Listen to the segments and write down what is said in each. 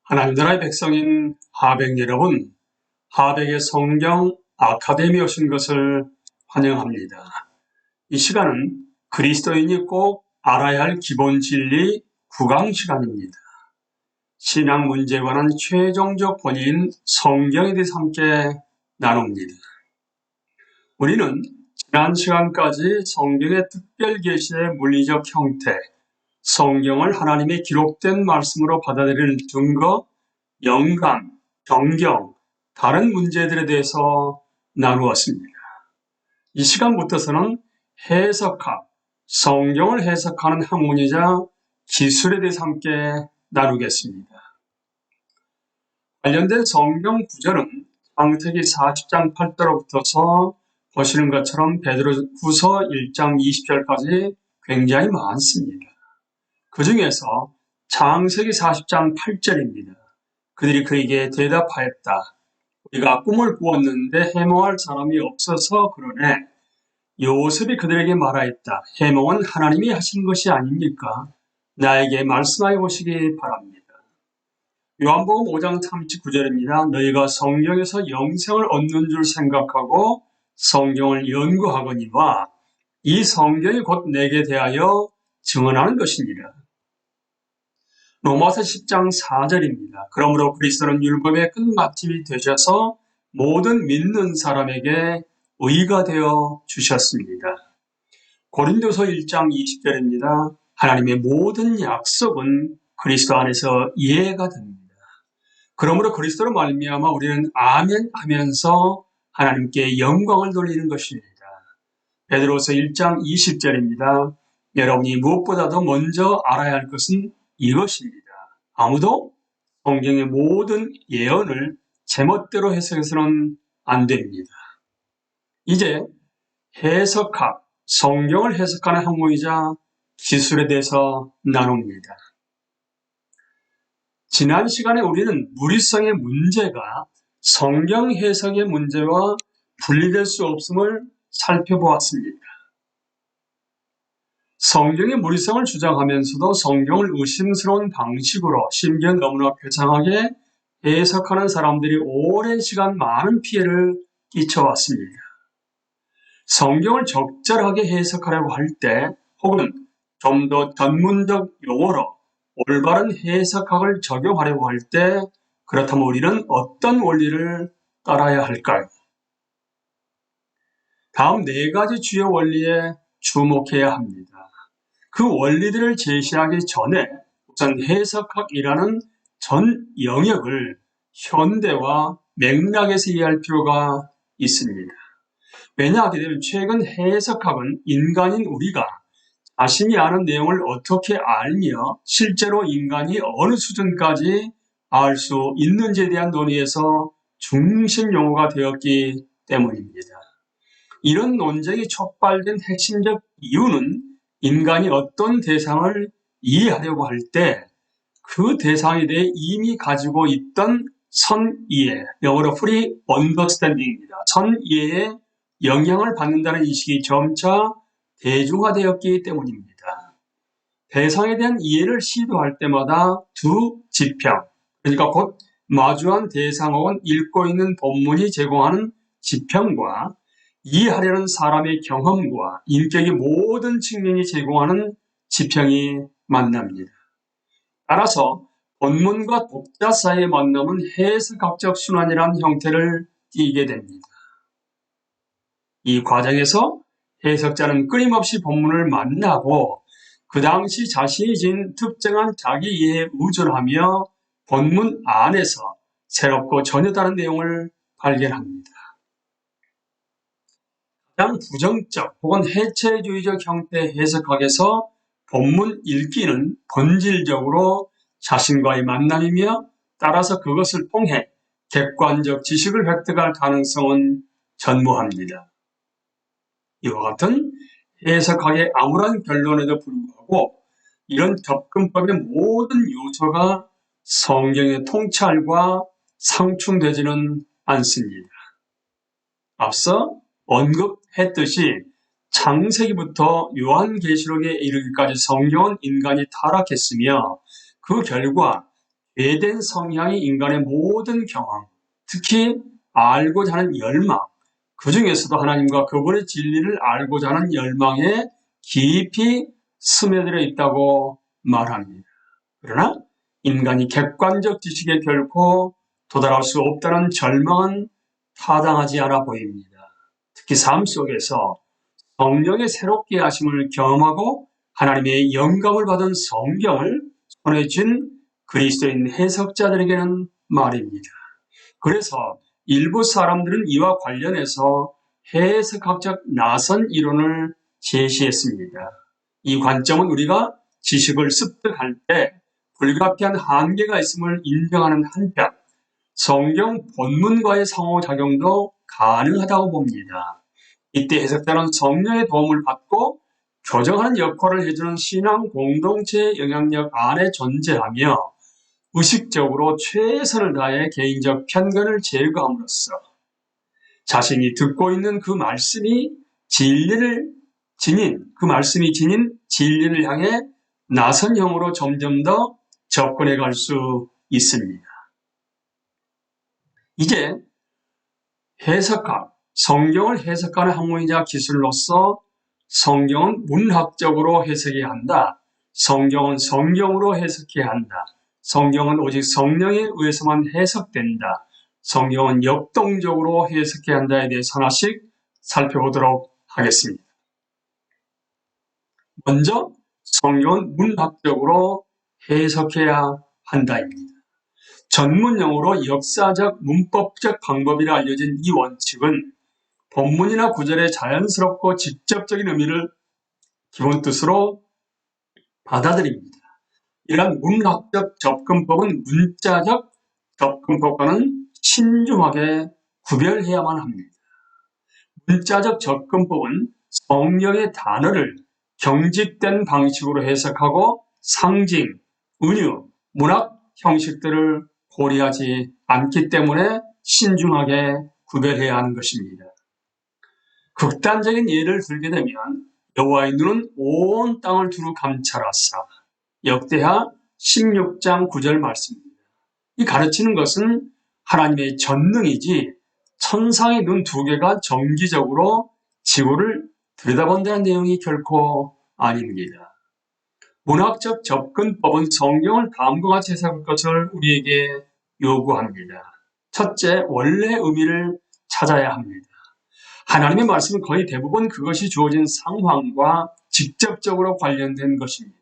하나님 나라의 백성인 하백 여러분, 하백의 성경 아카데미에 오신 것을 환영합니다. 이 시간은 그리스도인이 꼭 알아야 할 기본 진리 9강 시간입니다. 신앙 문제에 관한 최종적 본인 성경에 대해서 함께 나눕니다. 우리는 지난 시간까지 성경의 특별 계시의 물리적 형태, 성경을 하나님의 기록된 말씀으로 받아들이는 증거, 영감, 경경, 다른 문제들에 대해서 나누었습니다. 이 시간부터서는 해석학, 성경을 해석하는 학문이자 기술에 대해서 함께 나누겠습니다. 관련된 성경 구절은 창세기 40장 8절로부터서 보시는 것처럼 베드로후서 1장 20절까지 굉장히 많습니다. 그 중에서 창세기 40장 8절입니다. 그들이 그에게 대답하였다. 우리가 꿈을 꾸었는데 해몽할 사람이 없어서 그러네. 요셉이 그들에게 말하였다. 해몽은 하나님이 하신 것이 아닙니까? 나에게 말씀하여 보시기 바랍니다. 요한복음 5장 39절입니다. 너희가 성경에서 영생을 얻는 줄 생각하고 성경을 연구하거니와 이 성경이 곧 내게 대하여 증언하는 것이니라. 로마서 10장 4절입니다. 그러므로 그리스도는 율법의 끝마침이 되셔서 모든 믿는 사람에게 의가 되어 주셨습니다. 고린도서 1장 20절입니다. 하나님의 모든 약속은 그리스도 안에서 이해가 됩니다. 그러므로 그리스도로 말미암아 우리는 아멘 하면서 하나님께 영광을 돌리는 것입니다. 베드로서 1장 20절입니다. 여러분이 무엇보다도 먼저 알아야 할 것은 이것입니다. 아무도 성경의 모든 예언을 제멋대로 해석해서는 안 됩니다. 이제 해석학, 성경을 해석하는 학문이자 기술에 대해서 나눕니다. 지난 시간에 우리는 무리성의 문제가 성경 해석의 문제와 분리될 수 없음을 살펴보았습니다. 성경의 무리성을 주장하면서도 성경을 의심스러운 방식으로 심지어 너무나 괴상하게 해석하는 사람들이 오랜 시간 많은 피해를 끼쳐왔습니다. 성경을 적절하게 해석하려고 할 때 혹은 좀 더 전문적 용어로 올바른 해석학을 적용하려고 할 때 그렇다면 우리는 어떤 원리를 따라야 할까요? 다음 4가지 주요 원리에 주목해야 합니다. 그 원리들을 제시하기 전에 우선 해석학이라는 전 영역을 현대와 맥락에서 이해할 필요가 있습니다. 왜냐하게 되면 최근 해석학은 인간인 우리가 자신이 아는 내용을 어떻게 알며 실제로 인간이 어느 수준까지 알 수 있는지에 대한 논의에서 중심 용어가 되었기 때문입니다. 이런 논쟁이 촉발된 핵심적 이유는 인간이 어떤 대상을 이해하려고 할 때 그 대상에 대해 이미 가지고 있던 선이해, 영어로 free understanding입니다. 선이해에 영향을 받는다는 인식이 점차 대중화되었기 때문입니다. 대상에 대한 이해를 시도할 때마다 두 지평, 그러니까 곧 마주한 대상 혹은 읽고 있는 본문이 제공하는 지평과 이해하려는 사람의 경험과 인격의 모든 측면이 제공하는 지평이 만납니다. 따라서 본문과 독자 사이의 만남은 해석학적 순환이라는 형태를 띠게 됩니다. 이 과정에서 해석자는 끊임없이 본문을 만나고 그 당시 자신이 지닌 특정한 자기 이해에 의존하며 본문 안에서 새롭고 전혀 다른 내용을 발견합니다. 가장 부정적 혹은 해체주의적 형태의 해석학에서 본문 읽기는 본질적으로 자신과의 만남이며 따라서 그것을 통해 객관적 지식을 획득할 가능성은 전무합니다. 이와 같은 해석학의 암울한 결론에도 불구하고 이런 접근법의 모든 요소가 성경의 통찰과 상충되지는 않습니다. 앞서 언급했듯이 창세기부터 요한계시록에 이르기까지 성경은 인간이 타락했으며 그 결과 죄된 성향이 인간의 모든 경험, 특히 알고자 하는 열망, 그 중에서도 하나님과 그분의 진리를 알고자 하는 열망에 깊이 스며들어 있다고 말합니다. 그러나 인간이 객관적 지식에 결코 도달할 수 없다는 절망은 타당하지 않아 보입니다. 특히 삶 속에서 성령의 새롭게 하심을 경험하고 하나님의 영감을 받은 성경을 손에 쥔 그리스도인 해석자들에게는 말입니다. 그래서 일부 사람들은 이와 관련해서 해석학적 나선 이론을 제시했습니다. 이 관점은 우리가 지식을 습득할 때 불가피한 한계가 있음을 인정하는 한편 성경 본문과의 상호작용도 가능하다고 봅니다. 이때 해석자는 성령의 도움을 받고 교정하는 역할을 해주는 신앙 공동체의 영향력 안에 존재하며 의식적으로 최선을 다해 개인적 편견을 제거함으로써 자신이 듣고 있는 그 말씀이 진리를 지닌 진리를 향해 나선형으로 점점 더 접근해 갈 수 있습니다. 이제 성경을 해석하는 학문이자 기술로서 성경은 문학적으로 해석해야 한다. 성경은 성경으로 해석해야 한다. 성경은 오직 성령에 의해서만 해석된다. 성경은 역동적으로 해석해야 한다에 대해서 하나씩 살펴보도록 하겠습니다. 먼저 성경은 문학적으로 해석해야 한다입니다. 전문용어로 역사적, 문법적 방법이라 알려진 이 원칙은 본문이나 구절의 자연스럽고 직접적인 의미를 기본 뜻으로 받아들입니다. 이러한 문학적 접근법은 문자적 접근법과는 신중하게 구별해야만 합니다. 문자적 접근법은 성경의 단어를 경직된 방식으로 해석하고 상징, 은유, 문학 형식들을 고려하지 않기 때문에 신중하게 구별해야 하는 것입니다. 극단적인 예를 들게 되면 여호와의 눈은 온 땅을 두루 감찰하사 역대하 16장 9절 말씀입니다. 이 가르치는 것은 하나님의 전능이지 천상의 눈 두 개가 정기적으로 지구를 들여다본다는 내용이 결코 아닙니다. 문학적 접근법은 성경을 다음과 같이 해석할 것을 우리에게 요구합니다. 첫째, 원래 의미를 찾아야 합니다. 하나님의 말씀은 거의 대부분 그것이 주어진 상황과 직접적으로 관련된 것입니다.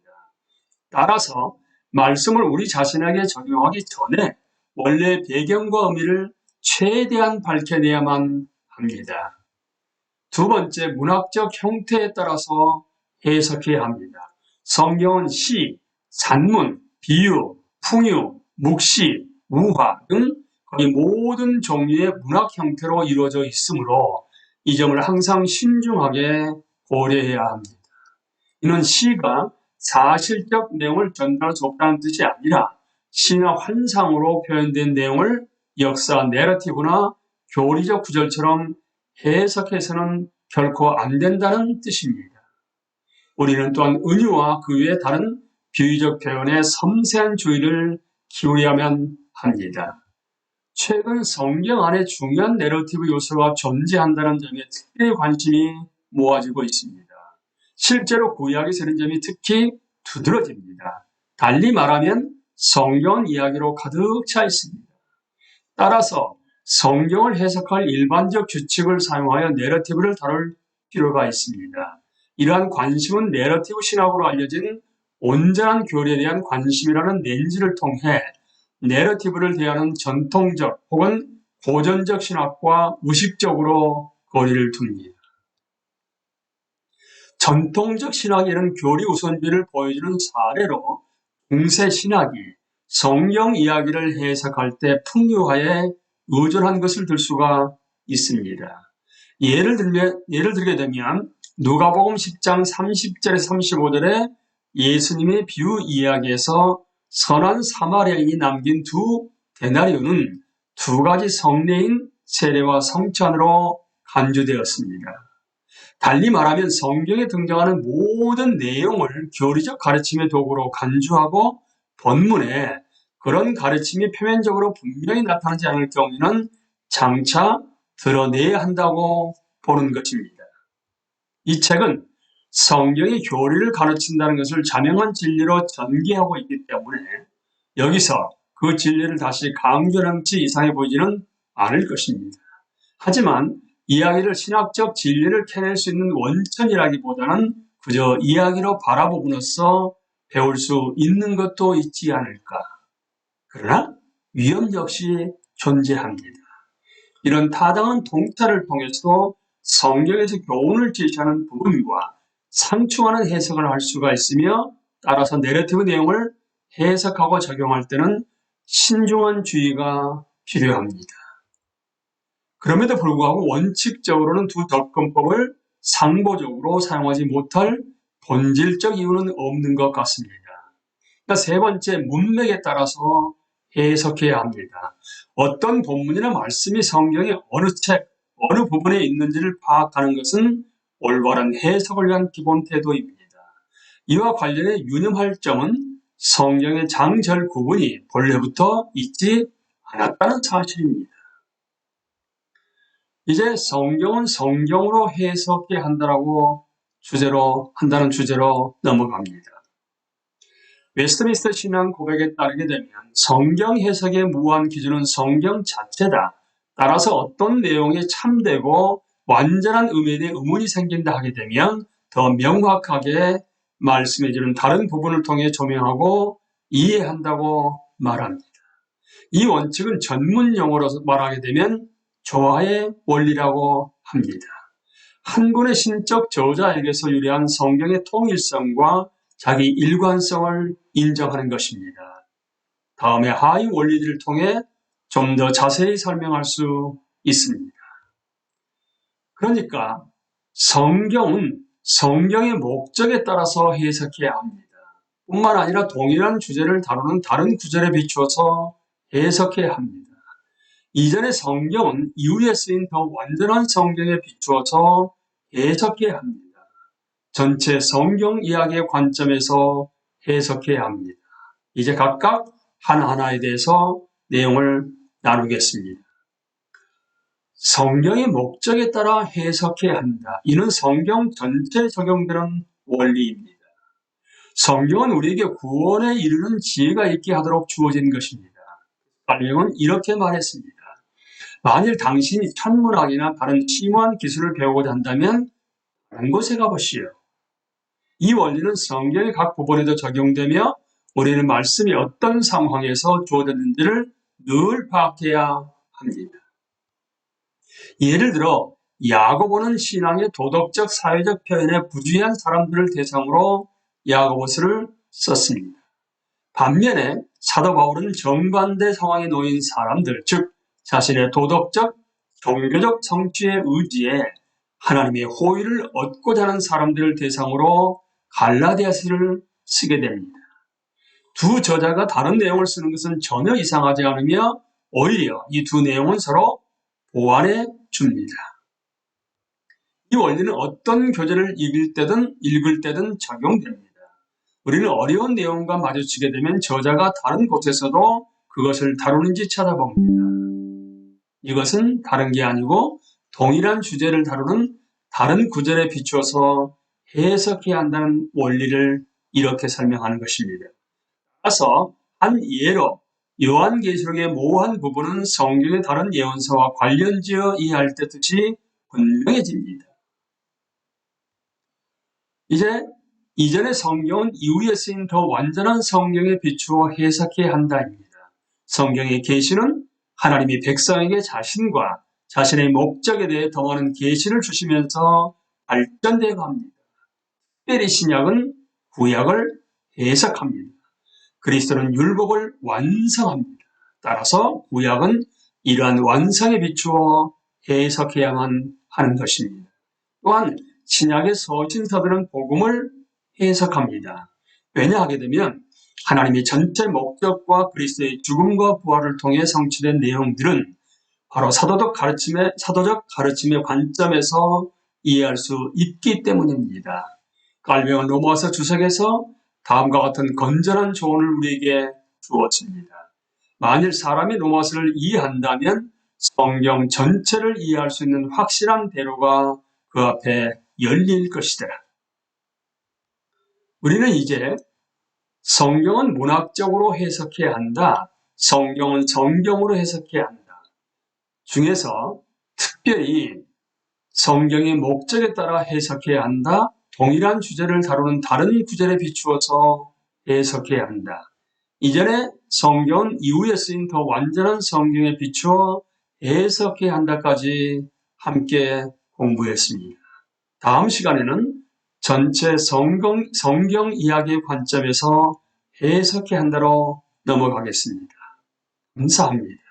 따라서 말씀을 우리 자신에게 적용하기 전에 원래 배경과 의미를 최대한 밝혀내야만 합니다. 두 번째, 문학적 형태에 따라서 해석해야 합니다. 성경은 시, 산문, 비유, 풍유, 묵시, 우화 등 거의 모든 종류의 문학 형태로 이루어져 있으므로 이 점을 항상 신중하게 고려해야 합니다. 이는 시가 사실적 내용을 전달할 수 없다는 뜻이 아니라 시나 환상으로 표현된 내용을 역사 내러티브나 교리적 구절처럼 해석해서는 결코 안 된다는 뜻입니다. 우리는 또한 은유와 그 외의 다른 비유적 표현에 섬세한 주의를 기울여야만 합니다. 최근 성경 안에 중요한 내러티브 요소가 존재한다는 점에 특별히 관심이 모아지고 있습니다. 실제로 구약에서 이런 점이 특히 두드러집니다. 달리 말하면 성경은 이야기로 가득 차 있습니다. 따라서 성경을 해석할 일반적 규칙을 사용하여 내러티브를 다룰 필요가 있습니다. 이러한 관심은 내러티브 신학으로 알려진 온전한 교리에 대한 관심이라는 렌즈를 통해 내러티브를 대하는 전통적 혹은 고전적 신학과 무식적으로 거리를 둡니다. 전통적 신학에는 교리 우선주의를 보여주는 사례로 중세 신학이 성경 이야기를 해석할 때 풍요화에 의존한 것을 들 수가 있습니다. 예를 들게 되면 누가복음 10장 30절에서 35절에 예수님의 비유 이야기에서 선한 사마리아인이 남긴 두 데나리온은 두 가지 성례인 세례와 성찬으로 간주되었습니다. 달리 말하면 성경에 등장하는 모든 내용을 교리적 가르침의 도구로 간주하고 본문에 그런 가르침이 표면적으로 분명히 나타나지 않을 경우에는 장차 드러내야 한다고 보는 것입니다. 이 책은 성경의 교리를 가르친다는 것을 자명한 진리로 전개하고 있기 때문에 여기서 그 진리를 다시 강조하는 치 이상해 보이지는 않을 것입니다. 하지만 이야기를 신학적 진리를 캐낼 수 있는 원천이라기보다는 그저 이야기로 바라보고서 배울 수 있는 것도 있지 않을까. 그러나 위험 역시 존재합니다. 이런 타당한 통찰을 통해서도 성경에서 교훈을 제시하는 부분과 상충하는 해석을 할 수가 있으며 따라서 내러티브 내용을 해석하고 적용할 때는 신중한 주의가 필요합니다. 그럼에도 불구하고 원칙적으로는 두 접근법을 상보적으로 사용하지 못할 본질적 이유는 없는 것 같습니다. 그러니까 세 번째, 문맥에 따라서 해석해야 합니다. 어떤 본문이나 말씀이 성경의 어느 책, 어느 부분에 있는지를 파악하는 것은 올바른 해석을 위한 기본 태도입니다. 이와 관련해 유념할 점은 성경의 장절 구분이 본래부터 있지 않았다는 사실입니다. 이제 성경은 성경으로 해석해야 한다는 주제로 넘어갑니다. 웨스트민스터 신앙 고백에 따르게 되면 성경 해석의 무한 기준은 성경 자체다. 따라서 어떤 내용이 참되고 완전한 의미에 대해 의문이 생긴다 하게 되면 더 명확하게 말씀해주는 다른 부분을 통해 조명하고 이해한다고 말합니다. 이 원칙은 전문 용어로 말하게 되면 조화의 원리라고 합니다. 한 권의 신적 저자에게서 유래한 성경의 통일성과 자기 일관성을 인정하는 것입니다. 다음에 하위 원리들을 통해 좀 더 자세히 설명할 수 있습니다. 그러니까 성경은 성경의 목적에 따라서 해석해야 합니다. 뿐만 아니라 동일한 주제를 다루는 다른 구절에 비추어서 해석해야 합니다. 이전의 성경은 이후에 쓰인 더 완전한 성경에 비추어서 해석해야 합니다. 전체 성경 이야기의 관점에서 해석해야 합니다. 이제 각각 하나하나에 대해서 내용을 나누겠습니다. 성경의 목적에 따라 해석해야 한다. 이는 성경 전체에 적용되는 원리입니다. 성경은 우리에게 구원에 이르는 지혜가 있게 하도록 주어진 것입니다. 갈릴레오는 이렇게 말했습니다. 만일 당신이 천문학이나 다른 심오한 기술을 배우고자 한다면 다른 곳에 가보시오. 이 원리는 성경의 각 부분에도 적용되며 우리는 말씀이 어떤 상황에서 주어졌는지를 늘 파악해야 합니다. 예를 들어 야고보는 신앙의 도덕적 사회적 표현에 부주의한 사람들을 대상으로 야고보서를 썼습니다. 반면에 사도 바울은 정반대 상황에 놓인 사람들, 즉 자신의 도덕적, 종교적 성취의 의지에 하나님의 호의를 얻고자 하는 사람들을 대상으로 갈라디아서를 쓰게 됩니다. 두 저자가 다른 내용을 쓰는 것은 전혀 이상하지 않으며 오히려 이 두 내용은 서로 보완해 줍니다. 이 원리는 어떤 교재를 읽을 때든 적용됩니다. 우리는 어려운 내용과 마주치게 되면 저자가 다른 곳에서도 그것을 다루는지 찾아봅니다. 이것은 다른 게 아니고 동일한 주제를 다루는 다른 구절에 비추어서 해석해야 한다는 원리를 이렇게 설명하는 것입니다. 따라서 한 예로 요한계시록의 모호한 부분은 성경의 다른 예언서와 관련지어 이해할 때 뜻이 분명해집니다. 이제 이전의 성경은 이후에 쓰인 더 완전한 성경에 비추어 해석해야 한다입니다. 성경의 계시는 하나님이 백성에게 자신과 자신의 목적에 대해 더 많은 계시를 주시면서 발전되어 갑니다. 특별히 신약은 구약을 해석합니다. 그리스도는 율법을 완성합니다. 따라서 구약은 이러한 완성에 비추어 해석해야만 하는 것입니다. 또한 신약의 서신서들은 복음을 해석합니다. 왜냐하게 되면 하나님의 전체 목적과 그리스도의 죽음과 부활을 통해 성취된 내용들은 바로 사도적 가르침의 관점에서 이해할 수 있기 때문입니다. 갈릴레오는 로마서 주석에서 다음과 같은 건전한 조언을 우리에게 주었습니다. 만일 사람이 로마서를 이해한다면 성경 전체를 이해할 수 있는 확실한 대로가 그 앞에 열릴 것이더라. 우리는 이제 성경은 문학적으로 해석해야 한다. 성경은 성경으로 해석해야 한다. 중에서 특별히 성경의 목적에 따라 해석해야 한다. 동일한 주제를 다루는 다른 구절에 비추어서 해석해야 한다. 이전에 성경은 이후에 쓰인 더 완전한 성경에 비추어 해석해야 한다까지 함께 공부했습니다. 다음 시간에는 전체 성경 이야기의 관점에서 해석해야 한다로 넘어가겠습니다. 감사합니다.